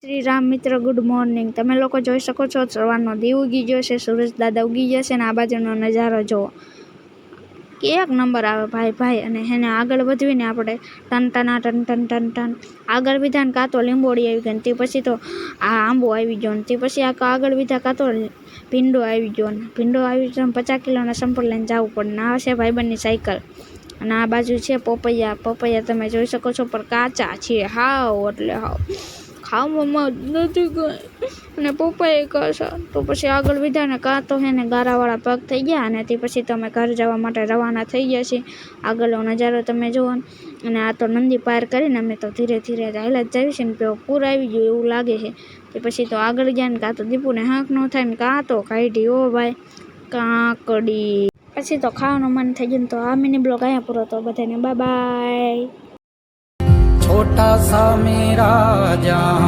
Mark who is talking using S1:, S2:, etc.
S1: શ્રી રામ મિત્ર, good morning. તમે લોકો જોઈ શકો છો સવારનો દીવ ઉગી ગયો છે, સૂરજ દાદા ઉગી ગયા છે ને આ બાજુનો નજારો જોવો એક નંબર આવે ભાઈ. અને એને આગળ વધવીને આપણે ટન ટન આગળ વિધા ને કાં તો લીંબોડી આવી ગઈ ને તે પછી તો આ આંબો આવી ગયો ને તે પછી આ આગળ વિધા કાં તો ભીંડો આવી ગયો ને ભીંડો આવી ગયો 50 કિલોના સંપલ લઈને જવું પડે ને આ છે ભાઈબંધની સાયકલ. અને આ બાજુ છે પપૈયા તમે જોઈ શકો છો પણ કાચા છે હાવ, એટલે હાવ ખાવામાં નથી ગઈ અને પપ્પાએ કાશા. તો પછી આગળ વિધા ને કાં તો હે ને ગારાવાળા પગ થઈ ગયા અને તે પછી તમે ઘર જવા માટે રવાના થઈ ગયા છીએ. આગળનો નજારો તમે જુઓ અને આ તો નંદી પાર કરીને અમે તો ધીરે ધીરે હાલ્યા જ જઈએ છીએ ને પૂર આવી ગયું એવું લાગે છે. તે પછી તો આગળ ગયા ને કાં તો દીપુને હાંક ન થાય ને કાં તો કાઢી હો ભાઈ કાકડી. પછી તો ખાવાનું મન થઈ ગયું. તો આ મિની બ્લોગ અહીંયા પૂરો. તો બધાને બાય.
S2: छोटा सा मेरा जहां